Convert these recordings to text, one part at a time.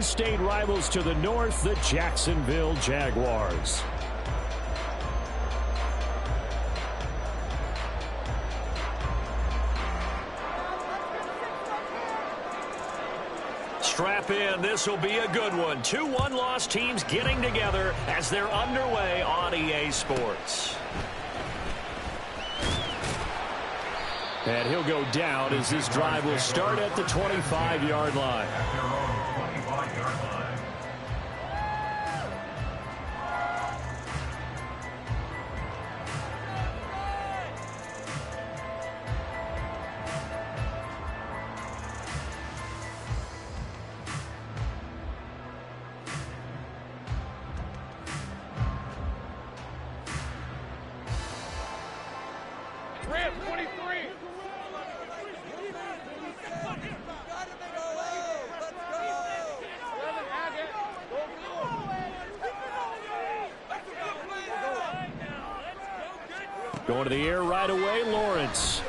in-state rivals to the north, the Jacksonville Jaguars. Strap in. This will be a good one. 2 one-loss teams getting together as they're underway on EA Sports. And he'll go down as this drive will start at the 25-yard line. Going to the air right away, Lawrence.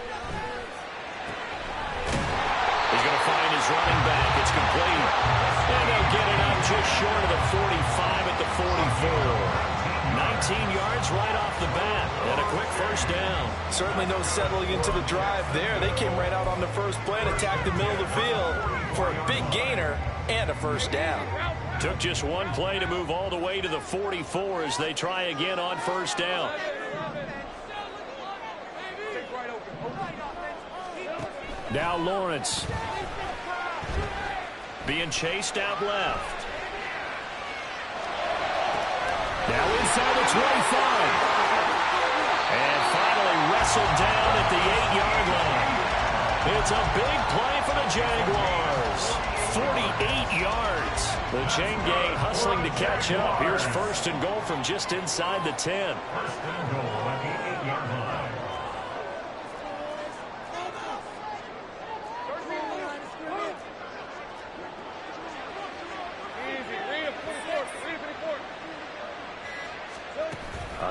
He's going to find his running back. It's complete. And they'll get it up just short of the 45 at the 44. 19 yards right off the bat. And a quick first down. Certainly no settling into the drive there. They came right out on the first play and attacked the middle of the field for a big gainer and a first down. Took just one play to move all the way to the 44 as they try again on first down. Now Lawrence being chased out left. Now inside the 25. And finally wrestled down at the 8-yard line. It's a big play for the Jaguars. 48 yards. The chain gang hustling to catch up. Here's first and goal from just inside the 10. First and goal at the 8-yard line.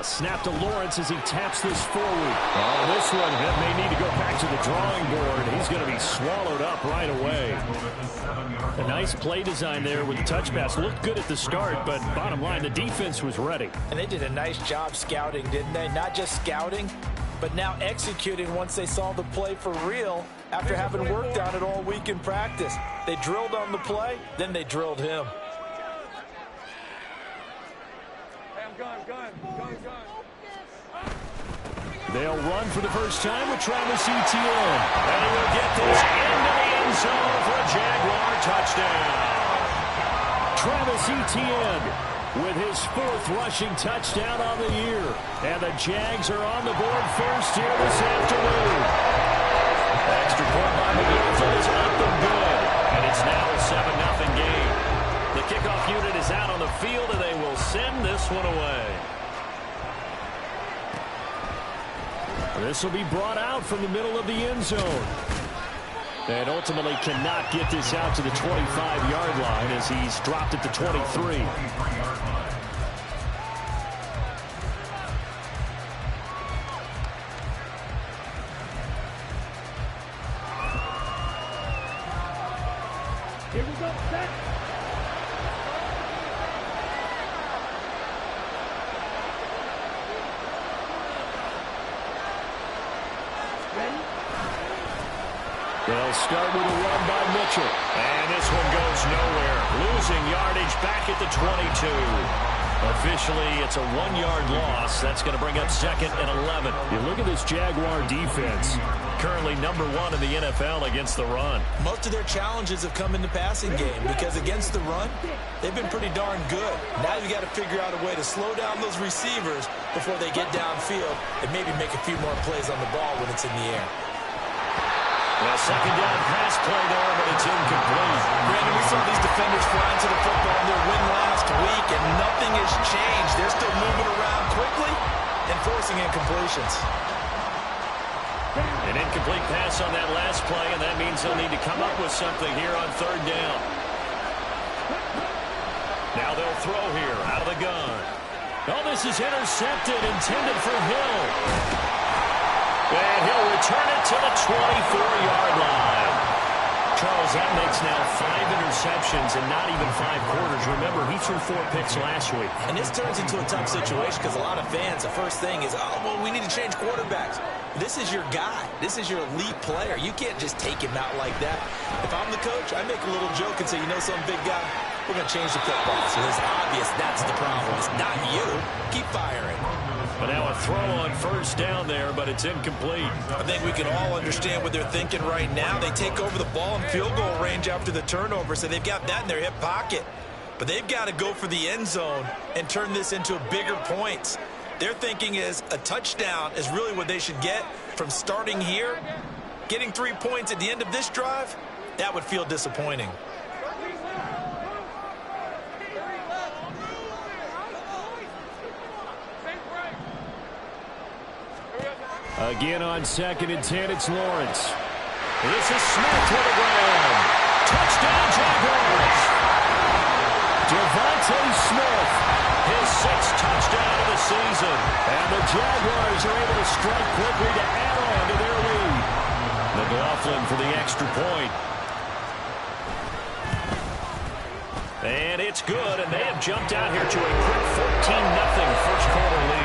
Snap to Lawrence as he taps this forward. Oh, this one may need to go back to the drawing board. He's going to be swallowed up right away. A nice play design there with the touch pass. Looked good at the start, but bottom line, the defense was ready. And they did a nice job scouting, didn't they? Not just scouting, but now executing once they saw the play for real after having worked on it all week in practice. They drilled on the play, then they drilled him. They'll run for the first time with Travis Etienne. And he will get this into the end zone for a Jaguar touchdown. Travis Etienne with his 4th rushing touchdown on the year. And the Jags are on the board first here this afternoon. Extra point by McLaughlin is up and good. And it's now a 7-0 game. The kickoff unit is out on the field, and they will send this one away. This will be brought out from the middle of the end zone. And ultimately cannot get this out to the 25-yard line as he's dropped at the 23. Here we go, set. They'll start with a run by Mitchell. And this one goes nowhere. Losing yardage back at the 22. Officially, it's a 1-yard loss. That's going to bring up 2nd and 11. You look at this Jaguar defense. Currently number 1 in the NFL against the run. Most of their challenges have come in the passing game because against the run, they've been pretty darn good. Now you got to figure out a way to slow down those receivers before they get downfield and maybe make a few more plays on the ball when it's in the air. Well, second down pass play there, but it's incomplete. Brandon, we saw these defenders flying to the football in their win last week, and nothing has changed. They're still moving around quickly and forcing incompletions. An incomplete pass on that last play, and that means they'll need to come up with something here on 3rd down. Now they'll throw here out of the gun. Oh, this is intercepted, intended for Hill. And he'll return it to the 24-yard line. Charles, that makes now 5 interceptions in not even 5 quarters. Remember, he threw 4 picks last week. And this turns into a tough situation because a lot of fans, the first thing is, oh, well, we need to change quarterbacks. This is your guy. This is your elite player. You can't just take him out like that. If I'm the coach, I make a little joke and say, you know, some big guy, we're going to change the football. So it's obvious that's the problem. It's not you. Keep firing. But now a throw on first down there, but it's incomplete. I think we can all understand what they're thinking right now. They take over the ball in field goal range after the turnover, so they've got that in their hip pocket. But they've got to go for the end zone and turn this into bigger points. Their thinking is a touchdown is really what they should get from starting here. Getting 3 points at the end of this drive, that would feel disappointing. Again on 2nd and 10, it's Lawrence. This is Smith with a grab. Touchdown, Jaguars. Devontae Smith, his 6th touchdown of the season. And the Jaguars are able to strike quickly to add on to their lead. McLaughlin for the extra point. And it's good, and they have jumped out here to a quick 14-0 first quarter lead.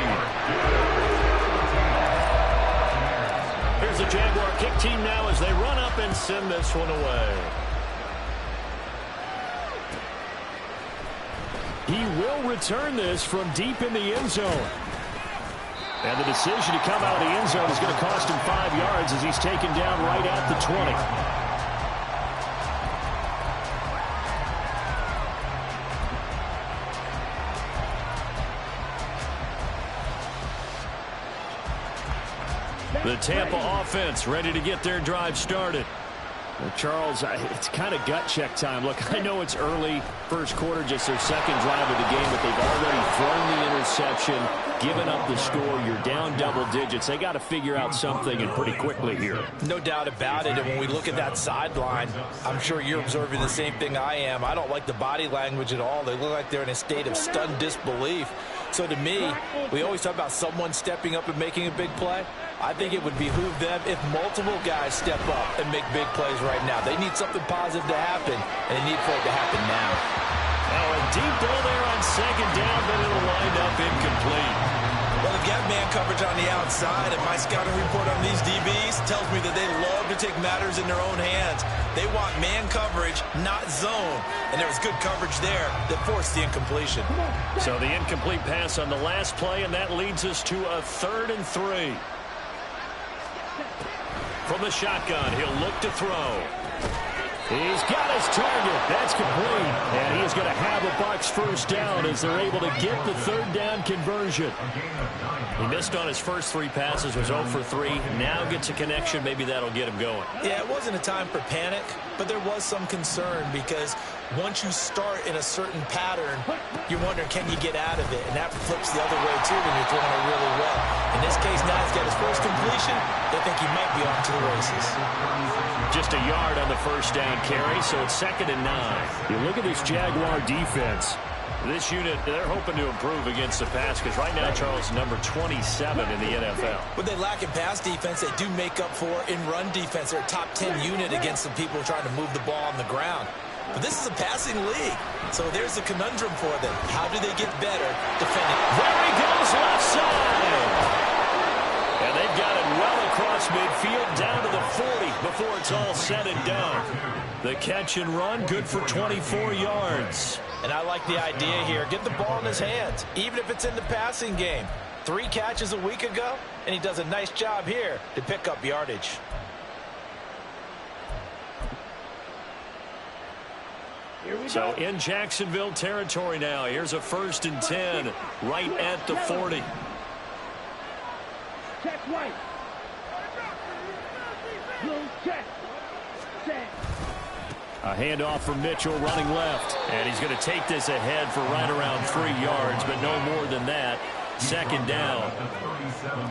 Here's the Jaguar kick team now as they run up and send this one away. He will return this from deep in the end zone. And the decision to come out of the end zone is going to cost him 5 yards as he's taken down right at the 20. The Tampa offense ready to get their drive started. Well, Charles, it's kind of gut check time. Look, I know it's early, first quarter, just their 2nd drive of the game, but they've already thrown the interception, given up the score. You're down double digits. They got to figure out something, and pretty quickly here. No doubt about it. And when we look at that sideline, I'm sure you're observing the same thing I am. I don't like the body language at all. They look like they're in a state of stunned disbelief. So to me, we always talk about someone stepping up and making a big play. I think it would behoove them if multiple guys step up and make big plays right now. They need something positive to happen, and they need for it to happen now. Now a deep ball there on 2nd down, but it'll wind up incomplete. Well, they've got man coverage on the outside, and my scouting report on these DBs tells me that they love to take matters in their own hands. They want man coverage, not zone, and there was good coverage there that forced the incompletion. So the incomplete pass on the last play, and that leads us to a 3rd and 3. From the shotgun, he'll look to throw. He's got his target. That's complete. And he is going to have a Bucs first down as they're able to get the 3rd down conversion. He missed on his first 3 passes, was 0 for 3. Now gets a connection. Maybe that'll get him going. Yeah, it wasn't a time for panic, but there was some concern because once you start in a certain pattern, you're wondering, can you get out of it? And that flips the other way, too, when you're throwing it really well. In this case, now he's got his first completion. They think he might be off to the races. Just a yard on the first down carry, so it's 2nd and 9. You look at this Jaguar defense. This unit, they're hoping to improve against the pass because right now, Charles, number 27 in the NFL. What they lack in pass defense, they do make up for in run defense. They're a top 10 unit against the people trying to move the ball on the ground. But this is a passing league, so there's a conundrum for them. How do they get better defending? There he goes, left side. And they've got it well across midfield, down to the 40 before it's all said and done. The catch and run, good for 24 yards. And I like the idea here. Get the ball in his hands, even if it's in the passing game. 3 catches a week ago, and he does a nice job here to pick up yardage. So in Jacksonville territory now. Here's a 1st and 10 right at the 40. Check right. Blue check. Check. A handoff from Mitchell running left. And he's going to take this ahead for right around 3 yards, but no more than that. 2nd down.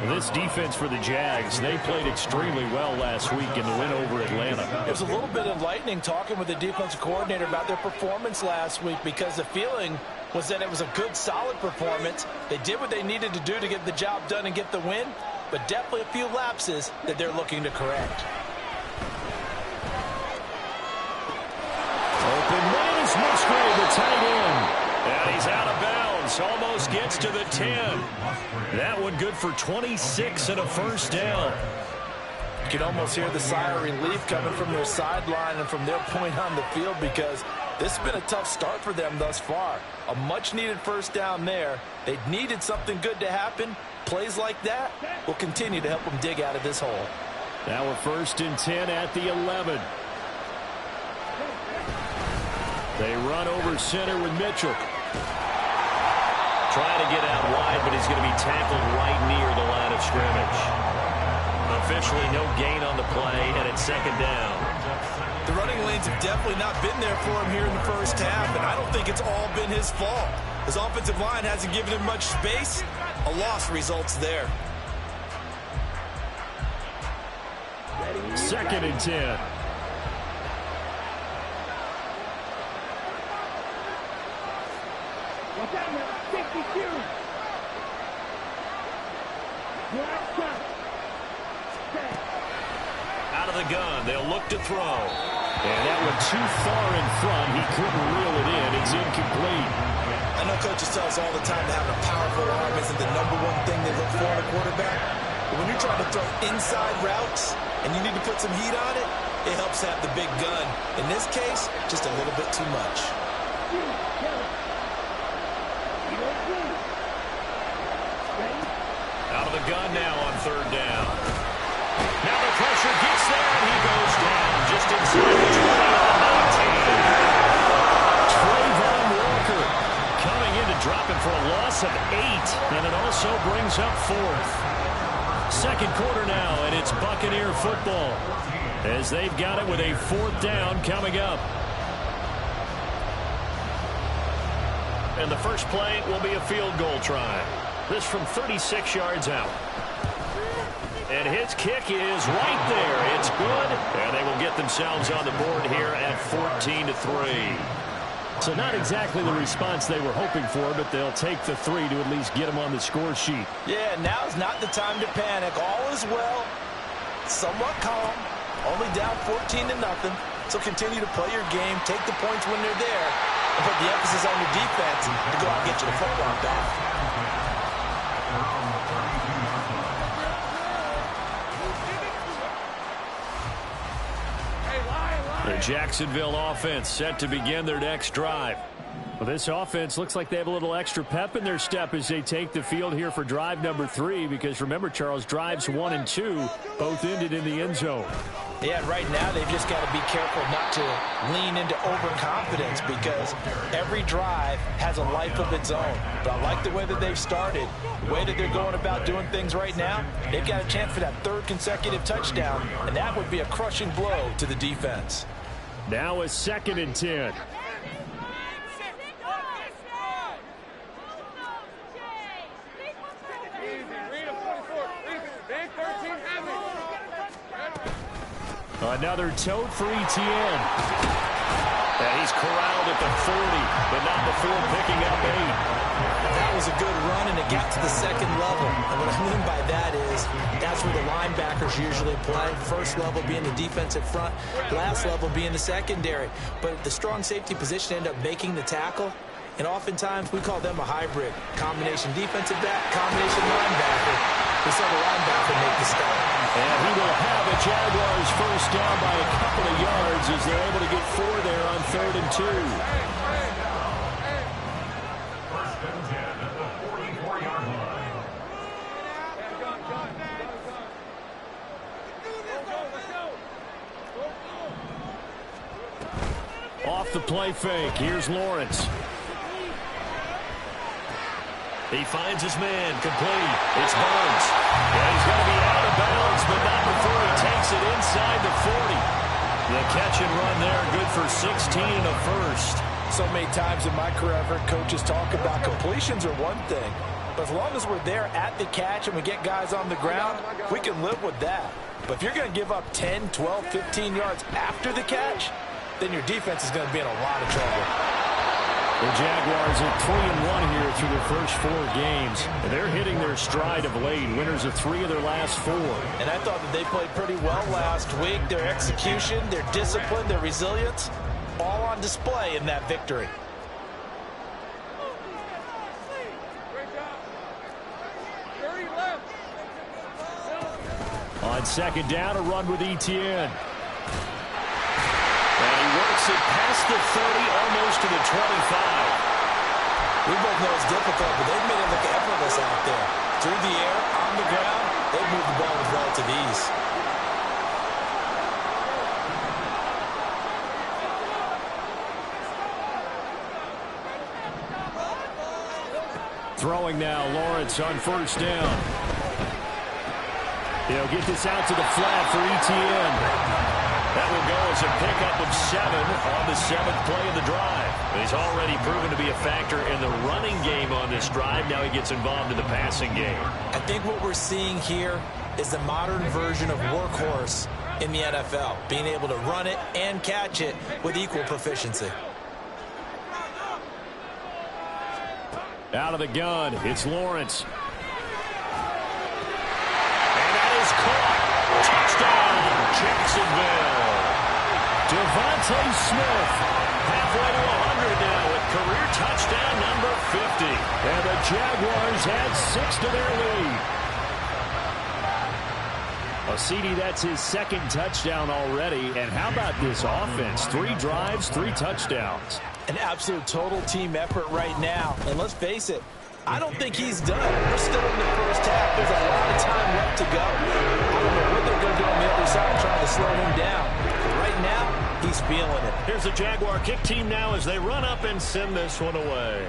This defense for the Jags, they played extremely well last week in the win over Atlanta. It was a little bit enlightening talking with the defensive coordinator about their performance last week because the feeling was that it was a good, solid performance. They did what they needed to do to get the job done and get the win, but definitely a few lapses that they're looking to correct. gets to the 10. That one good for 26 and a first down. You can almost hear the sigh of relief coming from their sideline and from their point on the field, because this has been a tough start for them thus far. A much-needed first down there. They needed something good to happen. Plays like that will continue to help them dig out of this hole. Now we're 1st and 10 at the 11. They run over center with Mitchell. Trying to get out wide, but he's going to be tackled right near the line of scrimmage. Officially no gain on the play, and it's 2nd down. The running lanes have definitely not been there for him here in the first half, and I don't think it's all been his fault. His offensive line hasn't given him much space. A loss results there. 2nd and 10. Watch out, man. 52. Out of the gun, they'll look to throw. And that one too far in front. He couldn't reel it in. It's incomplete. I know coaches tell us all the time that having a powerful arm isn't the #1 thing they look for in a quarterback. But when you're trying to throw inside routes and you need to put some heat on it, it helps have the big gun. In this case, just a little bit too much. Out of the gun now on 3rd down. Now the pressure gets there, and he goes down just inside the 20 on 19. Trayvon Walker coming in to drop him for a loss of 8, and it also brings up 4th. 2nd quarter now, and it's Buccaneer football as they've got it with a 4th down coming up. And the first play will be a field goal try. This from 36 yards out. And his kick is right there. It's good. And they will get themselves on the board here at 14-3. So not exactly the response they were hoping for, but they'll take the 3 to at least get them on the score sheet. Yeah, now's not the time to panic. All is well. Somewhat calm. Only down 14-0. So continue to play your game. Take the points when they're there. And put the emphasis on your defense to go out and get you the football back. The Jacksonville offense set to begin their next drive. Well, this offense looks like they have a little extra pep in their step as they take the field here for drive number 3, because remember, Charles, drives 1 and 2 both ended in the end zone. Yeah, right now they've just got to be careful not to lean into overconfidence, because every drive has a life of its own. But I like the way that they've started, the way that they're going about doing things right now. They've got a chance for that 3rd consecutive touchdown, and that would be a crushing blow to the defense. Now a 2nd and 10. Another tote for Etienne. And he's corralled at the 40, but not before picking up 8. That was a good run, and it got to the 2nd level. And what I mean by that is that's where the linebackers usually play. First level being the defensive front, last level being the secondary. But the strong safety position ended up making the tackle. And oftentimes we call them a hybrid. Combination defensive back, combination linebacker. We saw the linebacker make the stop. And he will have the Jaguars first down by a couple of yards as they're able to get 4 there on 3rd and 2. Off the play fake. Here's Lawrence. He finds his man, complete. It's Burns. And he's going to be out of bounds, but not before he takes it inside the 40. The catch and run there, good for 16 and a first. So many times in my career, I've heard coaches talk about completions are one thing. But as long as we're there at the catch and we get guys on the ground, we can live with that. But if you're going to give up 10, 12, 15 yards after the catch, then your defense is going to be in a lot of trouble. The Jaguars are 3-1 here through their first 4 games. And they're hitting their stride of late, winners of 3 of their last 4. And I thought that they played pretty well last week. Their execution, their discipline, their resilience, all on display in that victory. On second down, a run with Etienne. And he works it past the 30, almost to the 25. We both know it's difficult, but they've made it look effortless out there. Through the air, on the ground, they've moved the ball with relative ease. Throwing now, Lawrence on first down. He'll get this out to the flat for Etienne. That will go as a pickup of 7 on the 7th play of the drive. He's already proven to be a factor in the running game on this drive. Now he gets involved in the passing game. I think what we're seeing here is the modern version of workhorse in the NFL, being able to run it and catch it with equal proficiency. Out of the gun, it's Lawrence. And that is caught. Touchdown, Jacksonville. Devontae Smith, halfway to 100 now with career touchdown number 50. And the Jaguars add 6 to their lead. Well, CD, that's his 2nd touchdown already. And how about this offense? 3 drives, 3 touchdowns. An absolute total team effort right now. And let's face it, I don't think he's done. We're still in the first half. There's a lot of time left to go. I don't know what they're going to do on the other side trying to slow him down. But right now, he's feeling it. Here's the Jaguar kick team now as they run up and send this one away.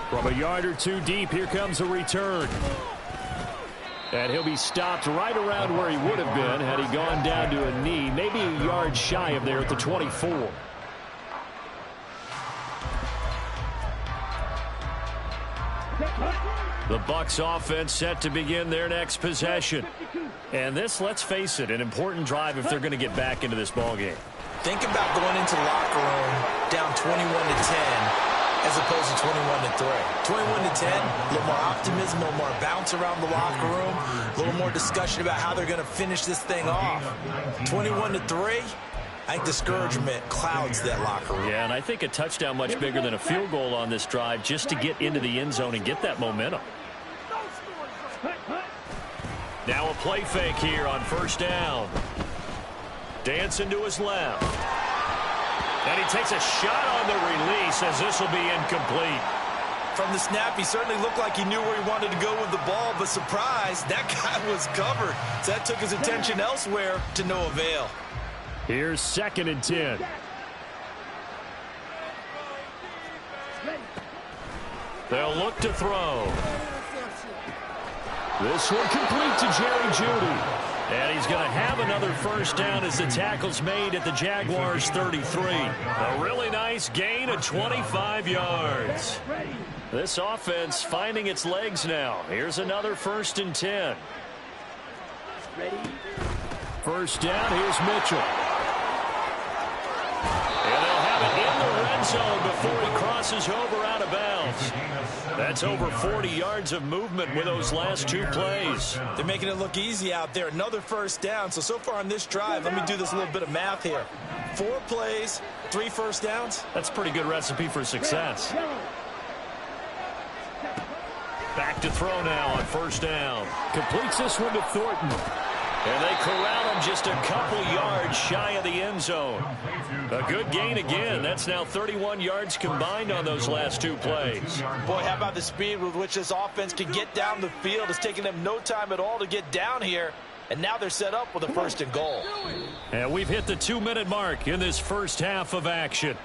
From a yard or 2 deep, here comes a return. And he'll be stopped right around where he would have been had he gone down to a knee, maybe a yard shy of there at the 24. The Bucs offense set to begin their next possession. And this, let's face it, an important drive if they're going to get back into this ballgame. Think about going into the locker room down 21-10 as opposed to 21-3. 21-10, a little more optimism, a little more bounce around the locker room, a little more discussion about how they're going to finish this thing off. 21-3, I think discouragement clouds that locker room. Yeah, and I think a touchdown much bigger than a field goal on this drive just to get into the end zone and get that momentum. Now a play fake here on first down. Dancing to his left. And he takes a shot on the release as this will be incomplete. From the snap, he certainly looked like he knew where he wanted to go with the ball, but surprise, that guy was covered. So that took his attention elsewhere to no avail. Here's 2nd and 10. They'll look to throw. This one complete to Jerry Jeudy. And he's going to have another first down as the tackle's made at the Jaguars' 33. A really nice gain of 25 yards. This offense finding its legs now. Here's another 1st and 10. First down, here's Mitchell. And they'll have it in the red zone before he crosses over out of bounds. That's over 40 yards of movement with those last 2 plays. They're making it look easy out there. Another first down. So far on this drive, let me do this little bit of math here. 4 plays, 3 first downs. That's a pretty good recipe for success. Back to throw now on first down. Completes this one to Thornton. And they corral him just a couple yards shy of the end zone. A good gain again. That's now 31 yards combined on those last 2 plays. Boy, how about the speed with which this offense can get down the field? It's taking them no time at all to get down here. And now they're set up with a 1st and goal. And we've hit the 2-minute mark in this first half of action.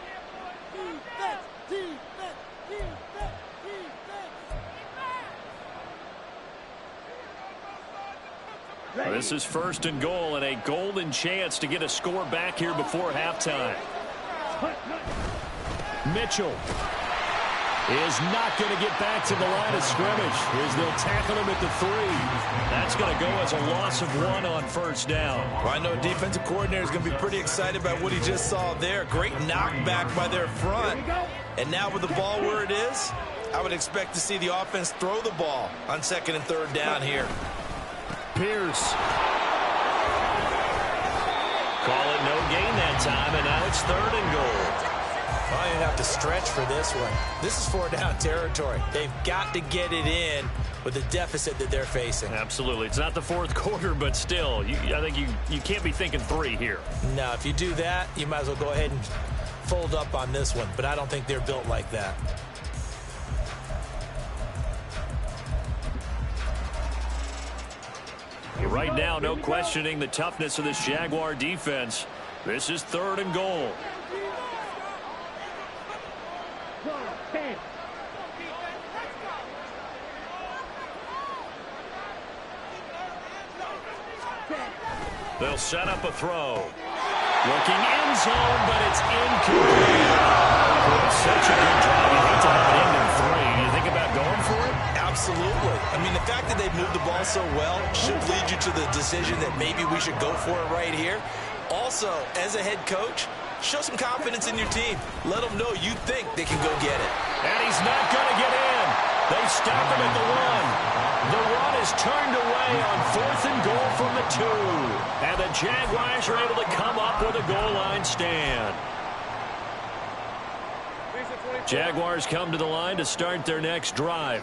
This is 1st and goal and a golden chance to get a score back here before halftime. Mitchell is not going to get back to the line of scrimmage as they'll tackle him at the 3. That's going to go as a loss of 1 on first down. Well, I know defensive coordinator is going to be pretty excited about what he just saw there. Great knockback by their front. And now with the ball where it is, I would expect to see the offense throw the ball on 2nd and 3rd down here. Pierce. Call it no gain that time, and now it's 3rd and goal. I don't even have to stretch for this one. This is 4-down territory. They've got to get it in with the deficit that they're facing. Absolutely. It's not the fourth quarter, but still, I think you can't be thinking 3 here. No, if you do that, you might as well go ahead and fold up on this one, but I don't think they're built like that. Right now, no questioning the toughness of this Jaguar defense. This is 3rd and goal. They'll set up a throw. Looking end zone, but it's incomplete. Such a good drive. You hate to have it end in 3. Do you think about going for it? Absolutely. I mean, the fact that they moved the ball so well should lead you to the decision that maybe we should go for it right here. Also, as a head coach, show some confidence in your team. Let them know you think they can go get it. And he's not going to get in. They stop him at the 1. The run is turned away on 4th and goal from the 2. And the Jaguars are able to come up with a goal line stand. Jaguars come to the line to start their next drive.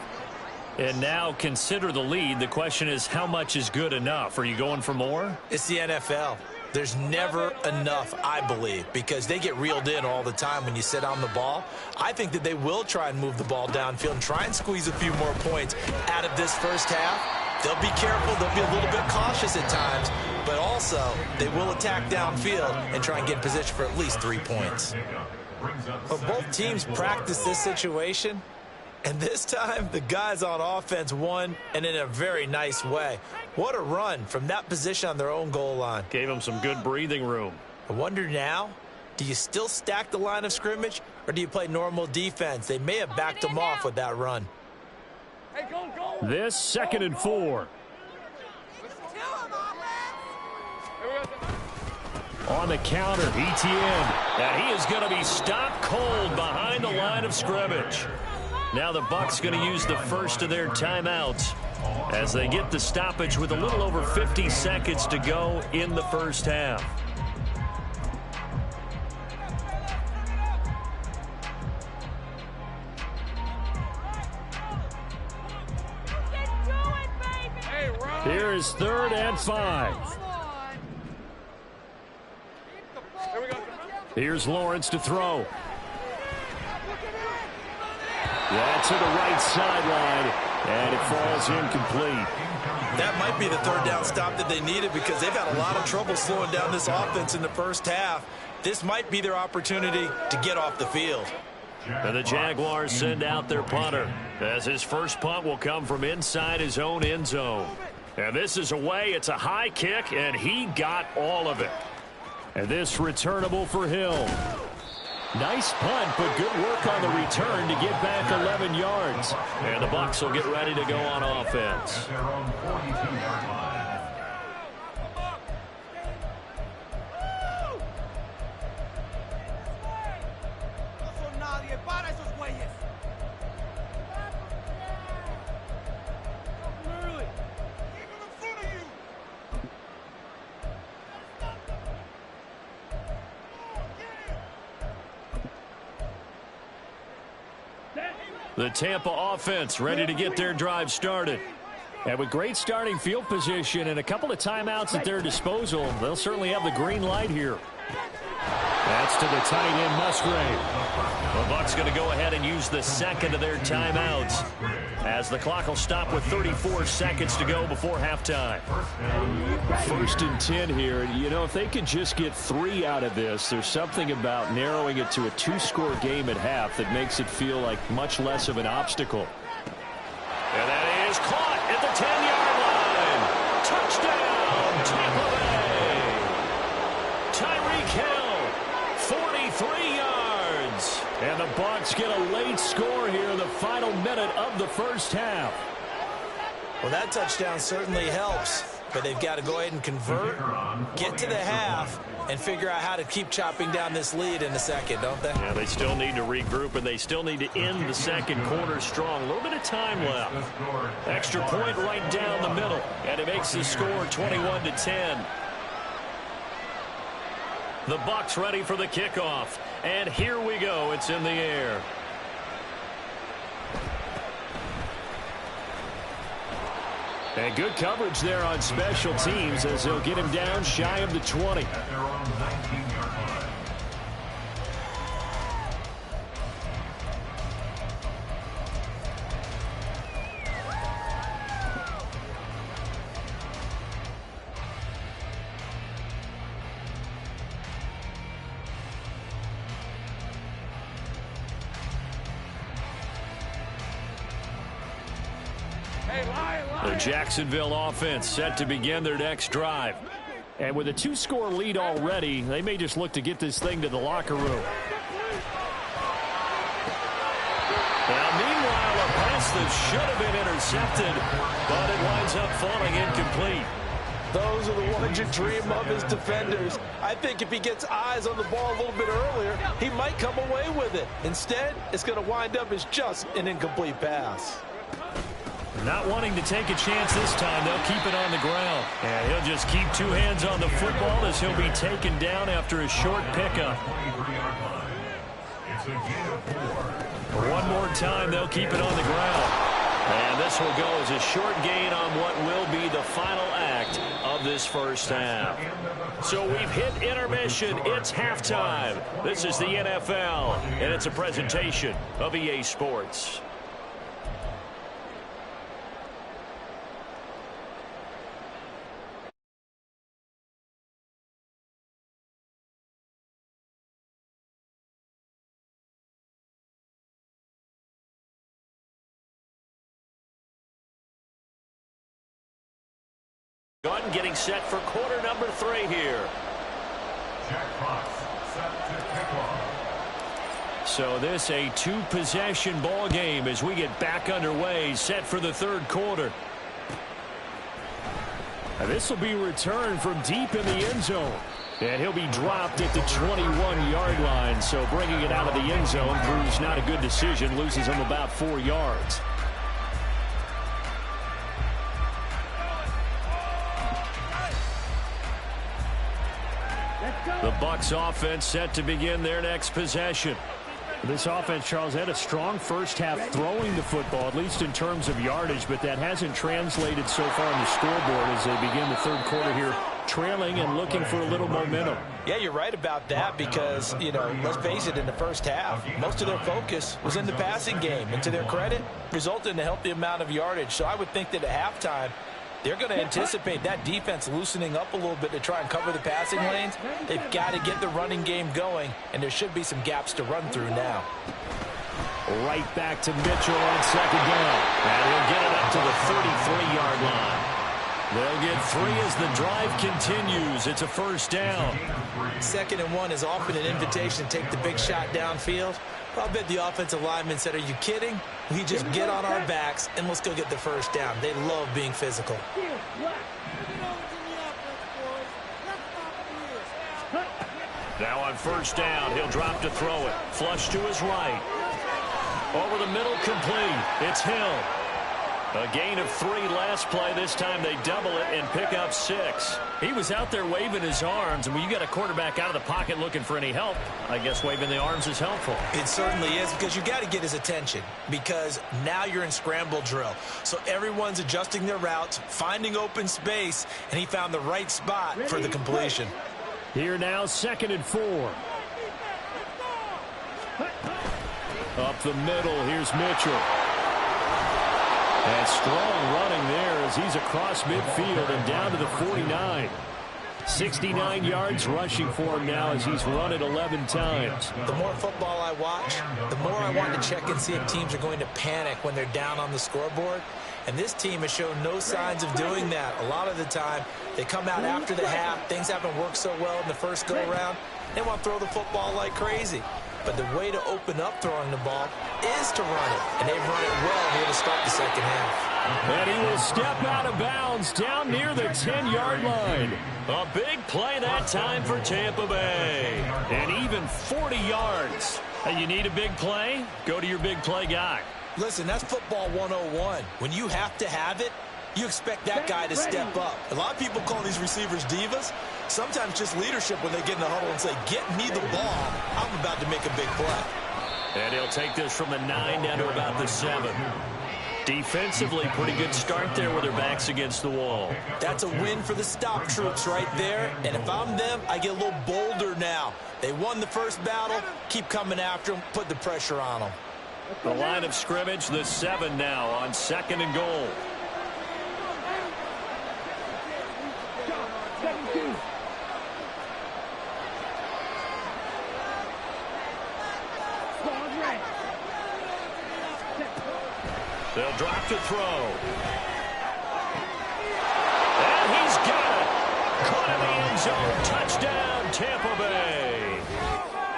And now consider the lead. The question is, how much is good enough? Are you going for more? It's the NFL. There's never enough, I believe, because they get reeled in all the time when you sit on the ball. I think that they will try and move the ball downfield and try and squeeze a few more points out of this first half. They'll be careful. They'll be a little bit cautious at times, but also they will attack downfield and try and get in position for at least 3 points. But both teams practice this situation, and this time the guys on offense won, and in a very nice way. What a run from that position on their own goal line. Gave them some good breathing room. I wonder now, do you still stack the line of scrimmage, or do you play normal defense? They may have backed them off with that run. This 2nd and 4. On the counter, Etienne. And he is going to be stopped cold behind the line of scrimmage. Now the Bucs going to use the first of their timeouts as they get the stoppage with a little over 50 seconds to go in the first half. Here is 3rd and 5. Here's Lawrence to throw. Yeah, to the right sideline, and it falls incomplete. That might be the 3rd down stop that they needed, because they've had a lot of trouble slowing down this offense in the first half. This might be their opportunity to get off the field. And the Jaguars send out their punter, as his first punt will come from inside his own end zone. And this is away. It's a high kick, and he got all of it. And this returnable for Hill. Nice punt, but good work on the return to get back 11 yards. And the Bucs will get ready to go on offense. The Tampa offense ready to get their drive started. And with great starting field position and a couple of timeouts at their disposal, they'll certainly have the green light here. That's to the tight end, Musgrave. The Bucs going to go ahead and use the second of their timeouts, as the clock will stop with 34 seconds to go before halftime. 1st and 10 here. You know, if they could just get 3 out of this, there's something about narrowing it to a 2-score game at half that makes it feel like much less of an obstacle. And that is caught at the 10-yard line. Touchdown, Tampa Bay. Tyreek Hill, 43 yards. And the Bucs get a late score here in the final minute of the first half. Well, that touchdown certainly helps, but they've got to go ahead and convert, get to the half, and figure out how to keep chopping down this lead in the second, don't they? Yeah, they still need to regroup, and they still need to end the second quarter strong. A little bit of time left. Extra point right down the middle, and it makes the score 21-10. The Bucs ready for the kickoff. And here we go. It's in the air. And good coverage there on special teams as they'll get him down shy of the 20. The Jacksonville offense set to begin their next drive. And with a 2-score lead already, they may just look to get this thing to the locker room. Now, meanwhile, a pass that should have been intercepted, but it winds up falling incomplete. Those are the ones you dream of as defenders. I think if he gets eyes on the ball a little bit earlier, he might come away with it. Instead, it's going to wind up as just an incomplete pass. Not wanting to take a chance this time, they'll keep it on the ground. And he'll just keep 2 hands on the football as he'll be taken down after a short pickup. One more time, they'll keep it on the ground. And this will go as a short gain on what will be the final act of this first half. So we've hit intermission. It's halftime. This is the NFL, and it's a presentation of EA Sports. Gunn getting set for quarter number 3 here. So this a 2-possession ball game as we get back underway, set for the 3rd quarter. And this will be returned from deep in the end zone. And he'll be dropped at the 21-yard line. So bringing it out of the end zone proves not a good decision, loses him about 4 yards. The Bucs offense set to begin their next possession. This offense, Charles, had a strong first half throwing the football, at least in terms of yardage, but that hasn't translated so far on the scoreboard as they begin the 3rd quarter here, trailing and looking for a little momentum. Yeah, you're right about that because, let's face it, in the first half, most of their focus was in the passing game. And to their credit, resulted in a healthy amount of yardage. So I would think that at halftime, they're going to anticipate that defense loosening up a little bit to try and cover the passing lanes. They've got to get the running game going, and there should be some gaps to run through now. Right back to Mitchell on 2nd down. And he'll get it up to the 33-yard line. They'll get 3 as the drive continues. It's a 1st down. 2nd and 1 is often an invitation to take the big shot downfield. I'll bet the offensive linemen said, are you kidding? We just get on our backs and let's go get the 1st down. They love being physical. Now on 1st down, he'll drop to throw it. Flush to his right. Over the middle, complete. It's Hill. A gain of 3 last play. This time they double it and pick up 6. He was out there waving his arms, and when you got a quarterback out of the pocket looking for any help, I guess waving the arms is helpful. It certainly is, because you got to get his attention, because now you're in scramble drill. So everyone's adjusting their routes, finding open space, and he found the right spot for the completion. Here now, 2nd and 4. Up the middle, here's Mitchell. And strong running there as he's across midfield and down to the 49. 69 yards rushing for him now as he's run it 11 times. The more football I watch, the more I want to check and see if teams are going to panic when they're down on the scoreboard. And this team has shown no signs of doing that. A lot of the time, they come out after the half. Things haven't worked so well in the first go-around. They want to throw the football like crazy. But the way to open up throwing the ball is to run it. And they've run it well here to start the second half. And he will step out of bounds down near the 10-yard line. A big play that time for Tampa Bay. And even 40 yards. And you need a big play? Go to your big play guy. Listen, that's football 101. When you have to have it, you expect that guy to step up. A lot of people call these receivers divas. Sometimes just leadership when they get in the huddle and say, get me the ball. I'm about to make a big play. And he'll take this from the 9 down to about the 7. Defensively, pretty good start there with their backs against the wall. That's a win for the stop troops right there. And if I'm them, I get a little bolder now. They won the first battle. Keep coming after them. Put the pressure on them. The line of scrimmage, the 7 now on 2nd and goal. They'll drop to throw. And he's got it. Caught in the end zone. Touchdown, Tampa Bay.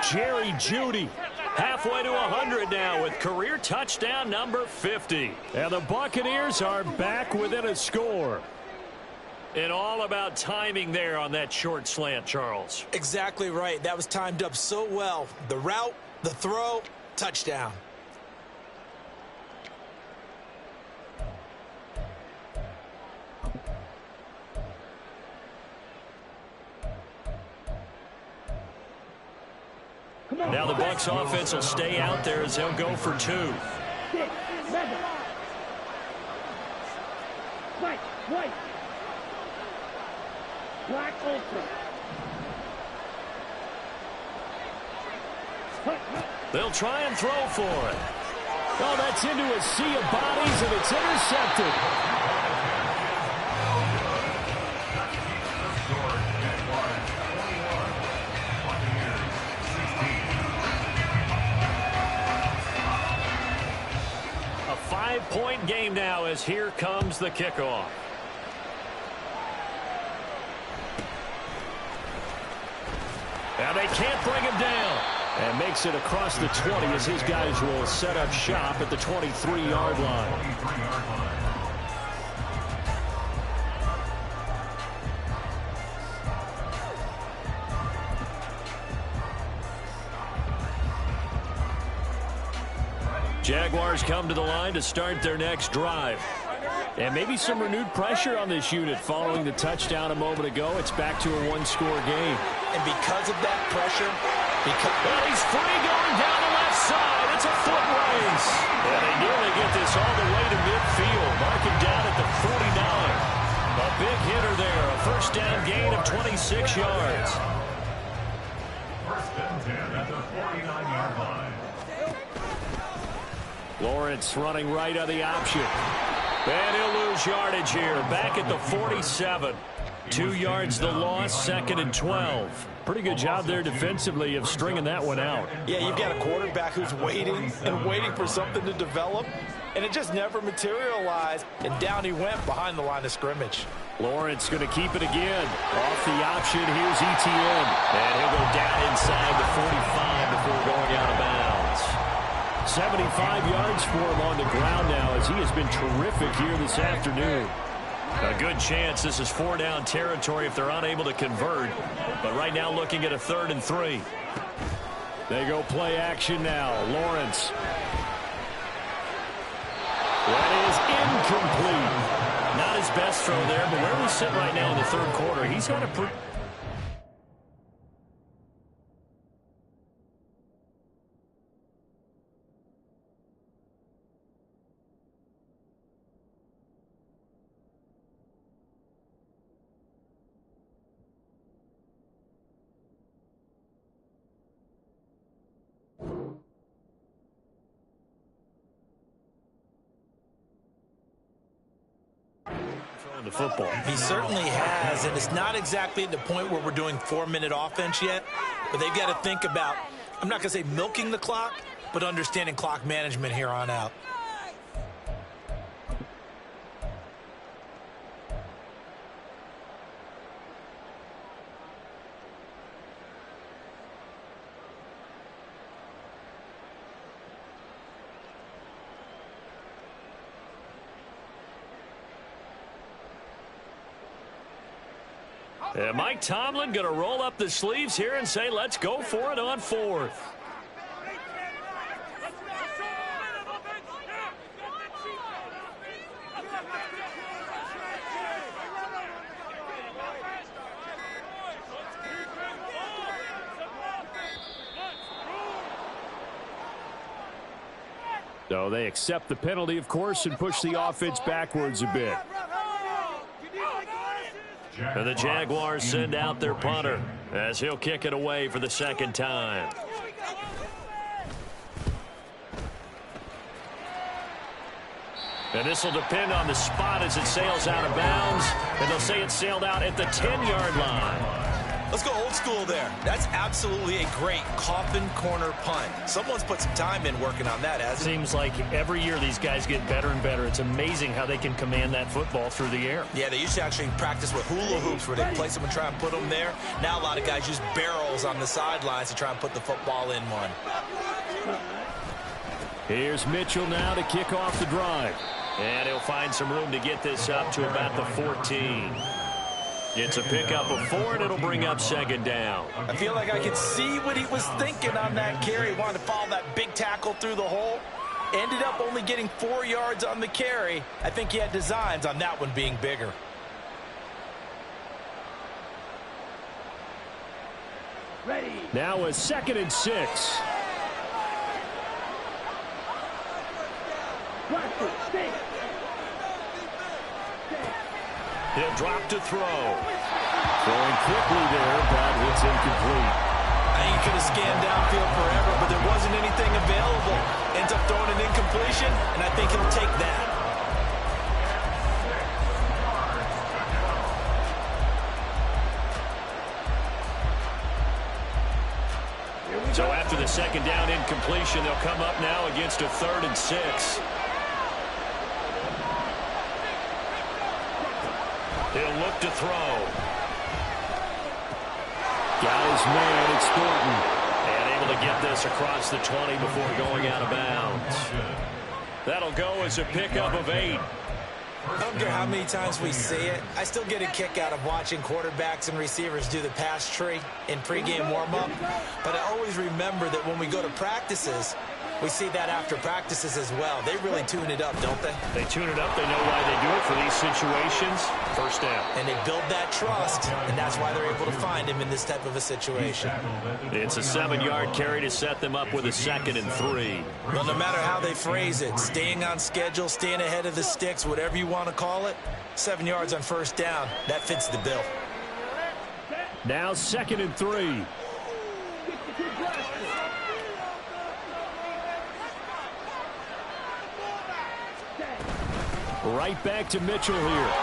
Jerry Jeudy halfway to 100 now with career touchdown number 50. And the Buccaneers are back within a score. And all about timing there on that short slant, Charles. Exactly right. That was timed up so well. The route, the throw, touchdown. Now the Bucs offense will stay out there as they'll go for 2. 6, 7. White. Black ultra. They'll try and throw for it. Oh, that's into a sea of bodies, and it's intercepted. A 5-point game now as here comes the kickoff. Now they can't bring him down. And makes it across the 20 as his guys will set up shop at the 23-yard line. Jaguars come to the line to start their next drive. And maybe some renewed pressure on this unit following the touchdown a moment ago. It's back to a one-score game. And because of that pressure, well, he's free going down the left side. It's a foot race. And they nearly get this all the way to midfield. Mark him down at the 49. A big hitter there. A first down gain of 26 yards. First and 10 at the 49-yard line. Lawrence running right on the option. And he'll lose yardage here. Back at the 47. 2 yards the loss, 2nd and 12. Pretty good job there defensively of stringing that one out. Yeah, you've got a quarterback who's waiting and waiting for something to develop, and it just never materialized, and down he went behind the line of scrimmage. Lawrence going to keep it again. Off the option, here's ETN. And he'll go down inside the 45 before going out of bounds. 75 yards for him on the ground now as he has been terrific here this afternoon. A good chance this is 4-down territory if they're unable to convert. But right now looking at a 3rd and 3. They go play action now. Lawrence. That is incomplete. Not his best throw there, but where we sit right now in the 3rd quarter, he's got a pretty... the football. He certainly has, and it's not exactly at the point where we're doing 4-minute offense yet, but they've got to think about, I'm not going to say milking the clock, but understanding clock management here on out. And Mike Tomlin going to roll up the sleeves here and say, let's go for it on 4th. So they accept the penalty, of course, and push the offense backwards a bit. And the Jaguars send out their punter as he'll kick it away for the second time. And this will depend on the spot as it sails out of bounds. And they'll say it sailed out at the 10-yard line. Let's go old school there. That's absolutely a great coffin corner punt. Someone's put some time in working on that, hasn't it? Seems like every year these guys get better and better. It's amazing how they can command that football through the air. Yeah, they used to actually practice with hula hoops where they place them and try and put them there. Now a lot of guys use barrels on the sidelines to try and put the football in one. Here's Mitchell now to kick off the drive. And he'll find some room to get this up to about the 14. It's a pickup of 4, and it'll bring up second down. I feel like I could see what he was thinking on that carry. He wanted to follow that big tackle through the hole. Ended up only getting 4 yards on the carry. I think he had designs on that one being bigger. Ready. Now a 2nd and 6. He'll drop to throw. Throwing quickly there, but it's incomplete. I think he could have scanned downfield forever, but there wasn't anything available. Ends up throwing an incompletion, and I think he'll take that. So after the second down incompletion, they'll come up now against a 3rd and 6. He'll look to throw. Got his man, it's Thornton. And able to get this across the 20 before going out of bounds. That'll go as a pickup of 8. I don't care how many times we see it. I still get a kick out of watching quarterbacks and receivers do the pass tree in pregame warm-up. But I always remember that when we go to practices, we see that after practices as well. They really tune it up, don't they? They tune it up. They know why they do it for these situations. First down. And they build that trust, and that's why they're able to find him in this type of a situation. It's a 7-yard carry to set them up with a 2nd and 3. Well, no matter how they phrase it, staying on schedule, staying ahead of the sticks, whatever you want to call it, 7 yards on first down, that fits the bill. Now 2nd and 3. Right back to Mitchell here.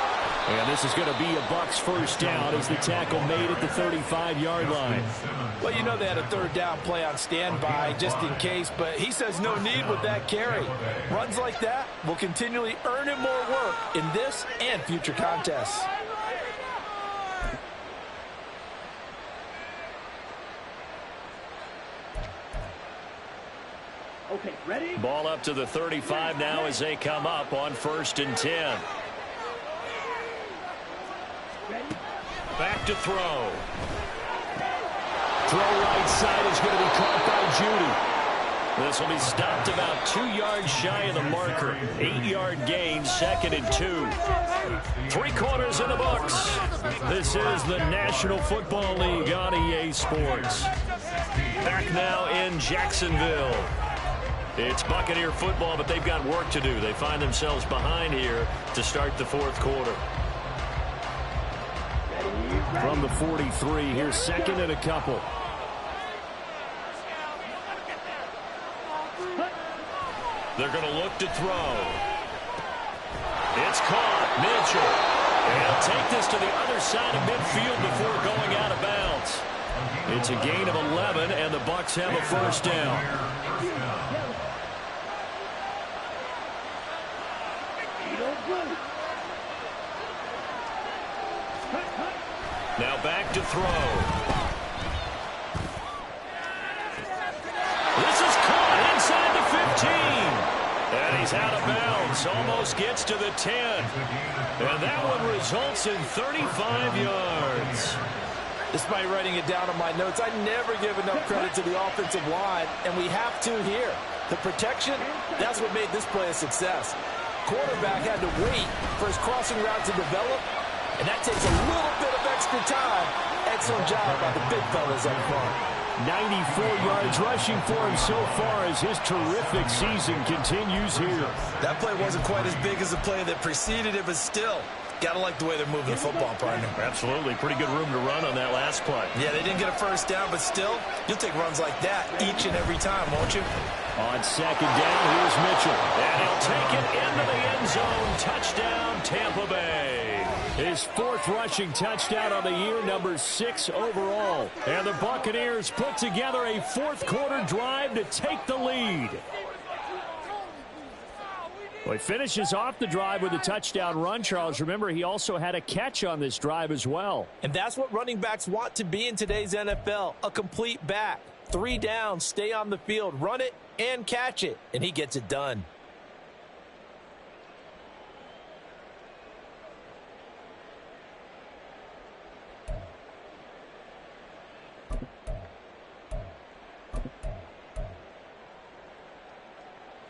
And this is going to be a Bucs first down as the tackle made at the 35-yard line. Well, you know they had a 3rd down play on standby just in case, but he says no need with that carry. Runs like that will continually earn him more work in this and future contests. Okay, ready? Ball up to the 35 now as they come up on 1st and 10. Ready? Back to throw. Throw right side is going to be caught by Judy. This will be stopped about 2 yards shy of the marker. 8-yard gain, 2nd and 2. 3 quarters in the books. This is the National Football League on EA Sports. Back now in Jacksonville. It's Buccaneer football, but they've got work to do. They find themselves behind here to start the 4th quarter. From the 43, here's 2nd and a couple. They're going to look to throw. It's caught. Mitchell. And he'll take this to the other side of midfield before going out of bounds. It's a gain of 11, and the Bucs have a first down. Now back to throw. This is caught inside the 15. And he's out of bounds. Almost gets to the 10. And that one results in 35 yards. Despite writing it down on my notes, I never give enough credit to the offensive line, and we have to here. The protection, that's what made this play a success. Quarterback had to wait for his crossing route to develop, and that takes a little bit of extra time. Excellent job by the big fellas up front. 94 yards rushing for him so far as his terrific season continues here. That play wasn't quite as big as the play that preceded it, but still, gotta like the way they're moving the football, partner. Absolutely. Pretty good room to run on that last play. Yeah, they didn't get a first down, but still, you'll take runs like that each and every time, won't you? On second down, here's Mitchell. And he'll take it into the end zone. Touchdown, Tampa Bay. His fourth rushing touchdown on the year, number 6 overall. And the Buccaneers put together a fourth quarter drive to take the lead. Well, he finishes off the drive with a touchdown run, Charles. Remember, he also had a catch on this drive as well. And that's what running backs want to be in today's NFL, a complete back. 3 down, stay on the field, run it, and catch it. And he gets it done.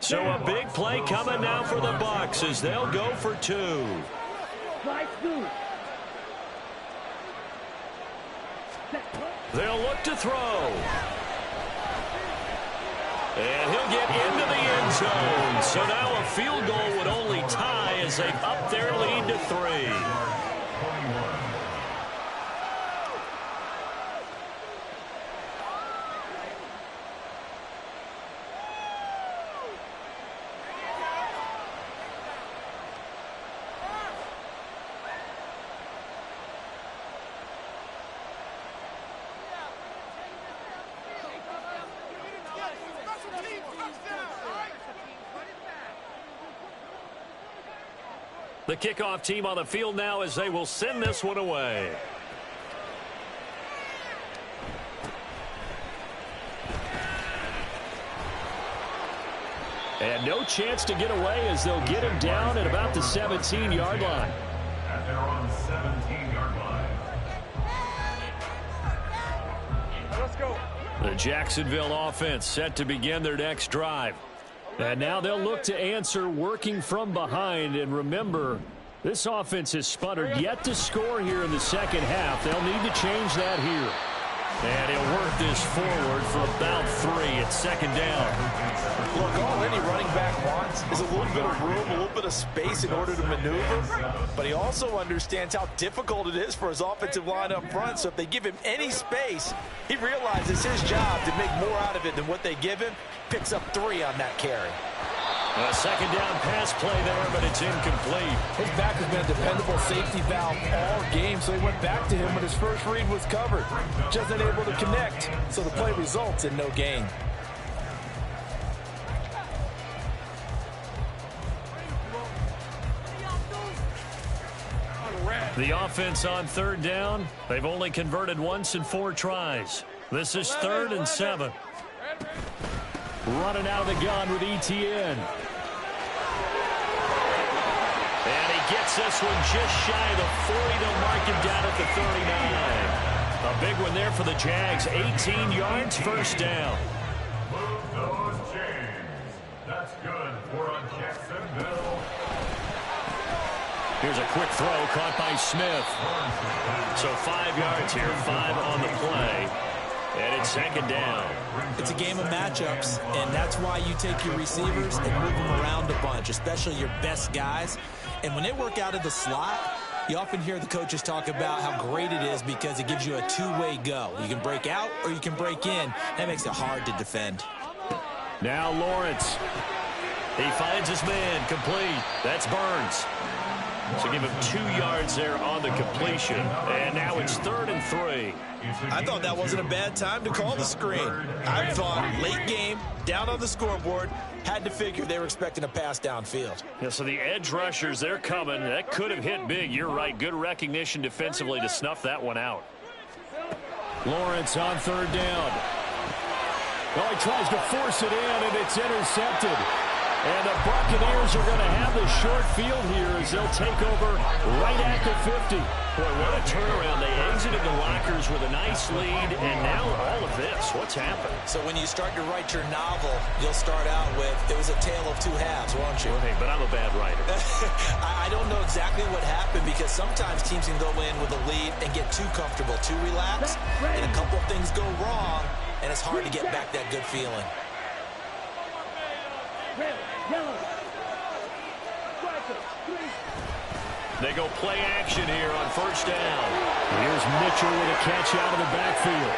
So a big play coming now for the Bucs as they'll go for 2. They'll look to throw. And he'll get into the end zone. So now a field goal would only tie as they up their lead to 3. The kickoff team on the field now as they will send this one away. And no chance to get away as they'll get him down at about the 17-yard line. And they're on the 17-yard line. Let's go. The Jacksonville offense set to begin their next drive. And now they'll look to answer working from behind. And remember, this offense has sputtered yet to score here in the second half. They'll need to change that here. And he'll work this forward for about 3 at second down. Look, all any running back wants is a little bit of room, a little bit of space in order to maneuver. But he also understands how difficult it is for his offensive line up front. So if they give him any space, he realizes his job to make more out of it than what they give him. Picks up 3 on that carry. A second down pass play there, but it's incomplete. His back has been a dependable safety valve all game, so he went back to him when his first read was covered. Just unable to connect, so the play results in no gain. The offense on third down. They've only converted once in 4 tries. This is 3rd and 7. Running out of the gun with ETN. And he gets this one just shy of the 40. They'll mark him down at the 39. A big one there for the Jags. 18 yards, first down. Move those chains. That's good for a Jacksonville. Here's a quick throw caught by Smith. So 5 yards here, 5 on the play. And it's second down. It's a game of matchups, and that's why you take your receivers and move them around a bunch, especially your best guys. And when they work out of the slot, you often hear the coaches talk about how great it is because it gives you a two-way go. You can break out or you can break in. That makes it hard to defend. Now Lawrence. He finds his man, complete. That's Burns. So give him 2 yards there on the completion. And now it's 3rd and 3. I thought that wasn't a bad time to call the screen. I thought late game, down on the scoreboard, had to figure they were expecting a pass downfield. Yeah, so the edge rushers, they're coming. That could have hit big. You're right. Good recognition defensively to snuff that one out. Lawrence on 3rd down. Well, he tries to force it in, and it's intercepted. And the Buccaneers are going to have the short field here as they'll take over right at the 50. Boy, what a turnaround. They exited the lockers with a nice lead, and now all of this. What's happened? So when you start to write your novel, you'll start out with, it was a tale of 2 halves, won't you? Hey, but I'm a bad writer. I don't know exactly what happened because sometimes teams can go in with a lead and get too comfortable, too relaxed, and a couple things go wrong, and it's hard to get back that good feeling. Red, yellow. Striker, 3. They go play action here on first down. Here's Mitchell with a catch out of the backfield.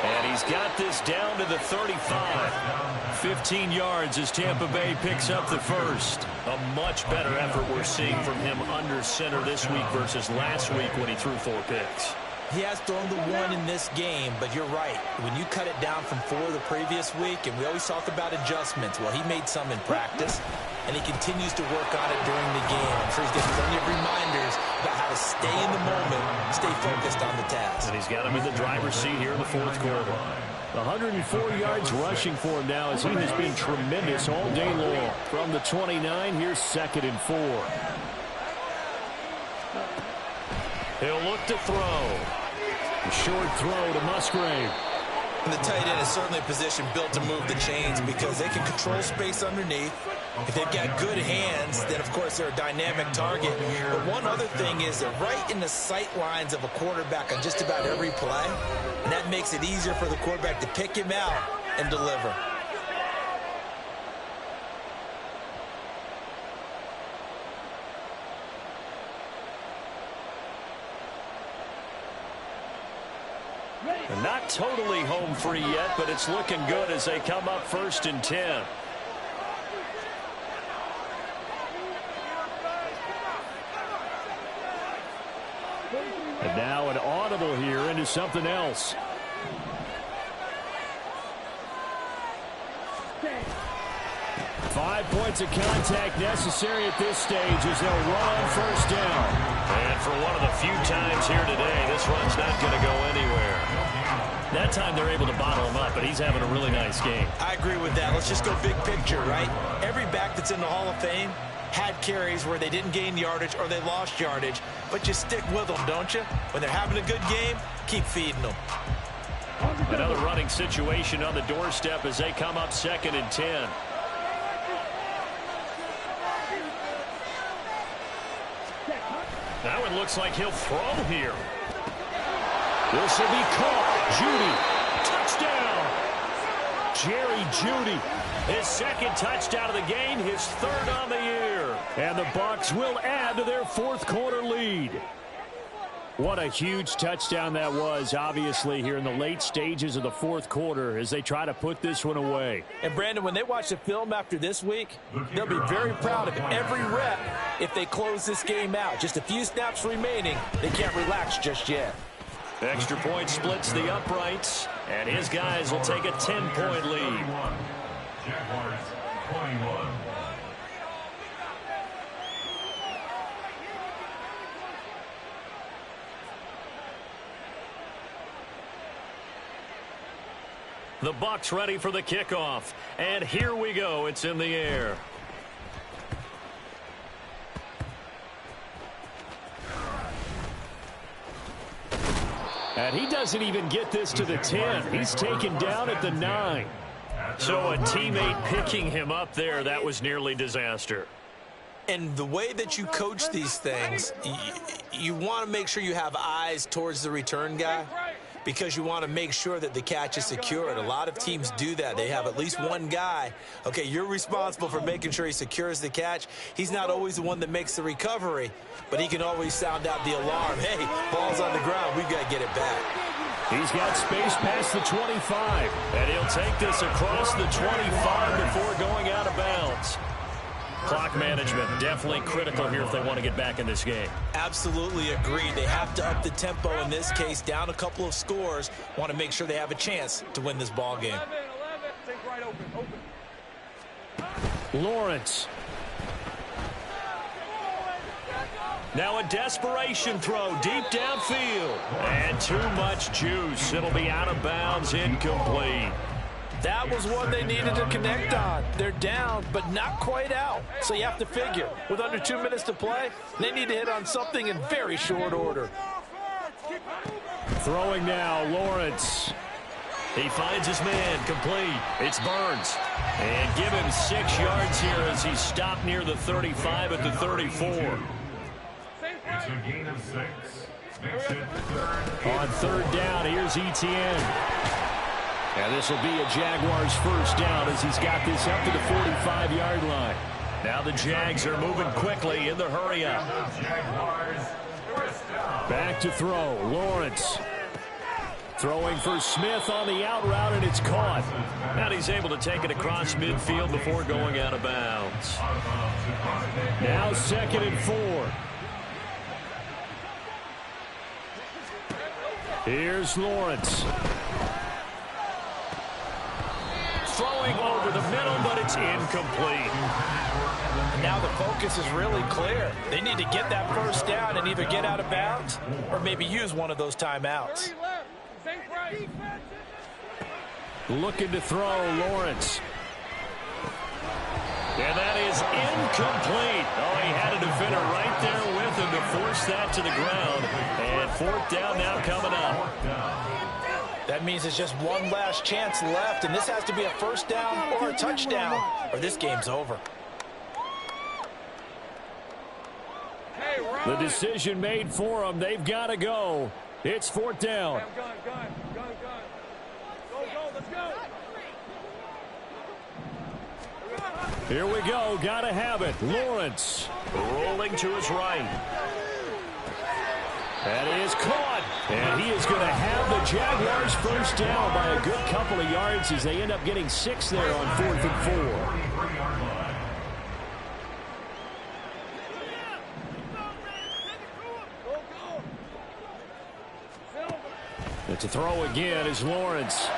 And he's got this down to the 35. 15 yards as Tampa Bay picks up the first. A much better effort we're seeing from him under center this week versus last week when he threw 4 picks. He has thrown the 1 in this game, but you're right. When you cut it down from 4 the previous week, and we always talk about adjustments, well, he made some in practice, and he continues to work on it during the game. I'm sure he's getting plenty of reminders about how to stay in the moment, stay focused on the task. And he's got him in the driver's seat here in the fourth quarter. 104 yards rushing for him now as he has been tremendous all day long. From the 29, here's 2nd and 4. He'll look to throw. A short throw to Musgrave. And the tight end is certainly a position built to move the chains because they can control space underneath. If they've got good hands, then, of course, they're a dynamic target. But one other thing is they're right in the sight lines of a quarterback on just about every play. And that makes it easier for the quarterback to pick him out and deliver. And not totally home free yet, but it's looking good as they come up 1st and 10. And now an audible here into something else. Five points of contact necessary at this stage as they'll run on first down. And for one of the few times here today, this run's not going to go anywhere. That time they're able to bottle him up, but he's having a really nice game. I agree with that. Let's just go big picture, right? Every back that's in the Hall of Fame had carries where they didn't gain yardage or they lost yardage, but you stick with them, don't you? When they're having a good game, keep feeding them. Another running situation on the doorstep as they come up 2nd and 10. Now it looks like he'll throw here. This will be caught. Jeudy, touchdown. Jerry Jeudy, his 2nd touchdown of the game, his 3rd on the year. And the Bucs will add to their 4th quarter lead. What a huge touchdown that was, obviously, here in the late stages of the 4th quarter as they try to put this one away. And, Brandon, when they watch the film after this week, they'll be very proud of every rep if they close this game out. Just a few snaps remaining. They can't relax just yet. Extra point splits the uprights, and his guys will take a 10-point lead. Jaguars 21. The Bucs ready for the kickoff, and here we go. It's in the air. And he doesn't even get this to the 10. He's taken down at the 9. So a teammate picking him up there, that was nearly disaster. And the way that you coach these things, you want to make sure you have eyes towards the return guy because you want to make sure that the catch is secured. A lot of teams do that. They have at least one guy. Okay, you're responsible for making sure he secures the catch. He's not always the one that makes the recovery, but he can always sound out the alarm. Hey, ball's on the ground. We've got to get it back. He's got space past the 25, and he'll take this across the 25 before going out of bounds. Clock management definitely critical here if they want to get back in this game. Absolutely agreed. They have to up the tempo in this case, down a couple of scores. Want to make sure they have a chance to win this ball game. 11. Lawrence. Now a desperation throw deep downfield. And too much juice. It'll be out of bounds, incomplete. That was one they needed to connect on. They're down, but not quite out. So you have to figure, with under 2 minutes to play, they need to hit on something in very short order. Throwing now, Lawrence. He finds his man, complete. It's Burns. And give him 6 yards here as he's stopped near the 35 at the 34. It's a gain of 6. Makes it 3rd. On 3rd down, here's Etienne. And this will be a Jaguars first down as he's got this up to the 45-yard line. Now the Jags are moving quickly in the hurry up. Back to throw. Lawrence throwing for Smith on the out route, and it's caught. And he's able to take it across midfield before going out of bounds. Now 2nd and 4. Here's Lawrence. Throwing over the middle, but it's incomplete. Now the focus is really clear. They need to get that first down and either get out of bounds or maybe use one of those timeouts. Looking to throw, Lawrence. And that is incomplete. Oh, he had a defender right there with him to force that to the ground. And 4th down now coming up. That means it's just one last chance left, and this has to be a first down or a touchdown, or this game's over. The decision made for them. They've got to go. It's 4th down. Gun. Go, let's go. Here we go. Got to have it. Lawrence rolling to his right. That is caught. And he is going to have the Jaguars first down by a good couple of yards as they end up getting 6 there on 4th and 4. To throw again is Lawrence.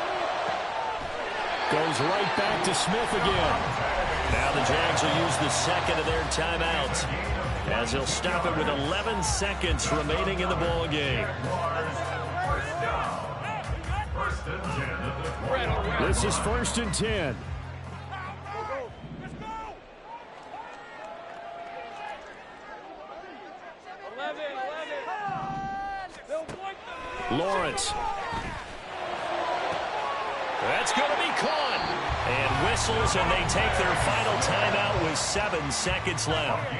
Goes right back to Smith again. Now the Jags will use the 2nd of their timeouts as he'll stop it with 11 seconds remaining in the ball game. This is 1st and 10. Lawrence. That's going to be caught. And whistles, and they take their final timeout with 7 seconds left.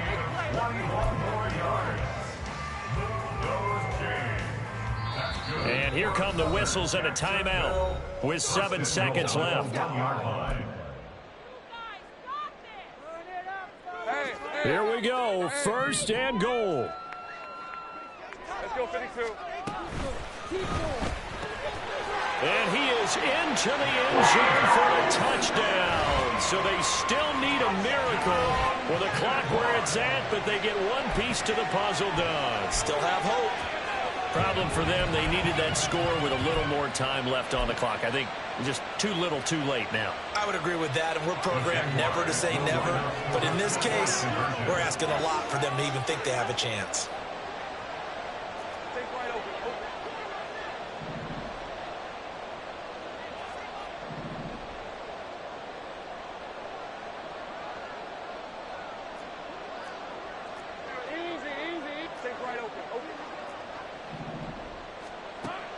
And here come the whistles and a timeout with 7 seconds left. Here we go. 1st and goal. Let's go, 52. And he is into the end zone for a touchdown. So they still need a miracle with the clock where it's at, but they get one piece to the puzzle done. Still have hope. Problem for them, they needed that score with a little more time left on the clock. I think just too little too late now. I would agree with that, and we're programmed never to say never. But in this case, we're asking a lot for them to even think they have a chance.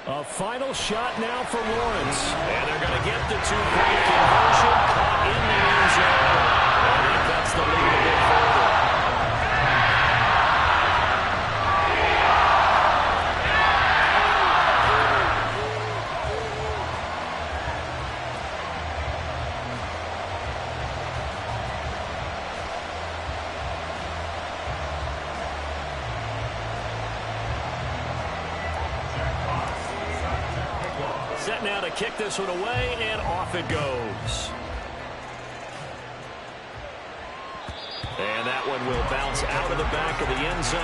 A final shot now for Lawrence. And they're going to get the two-point conversion caught in the end zone. And that cuts the lead a bit further. Set now to kick this one away, and off it goes. And that one will bounce out of the back of the end zone.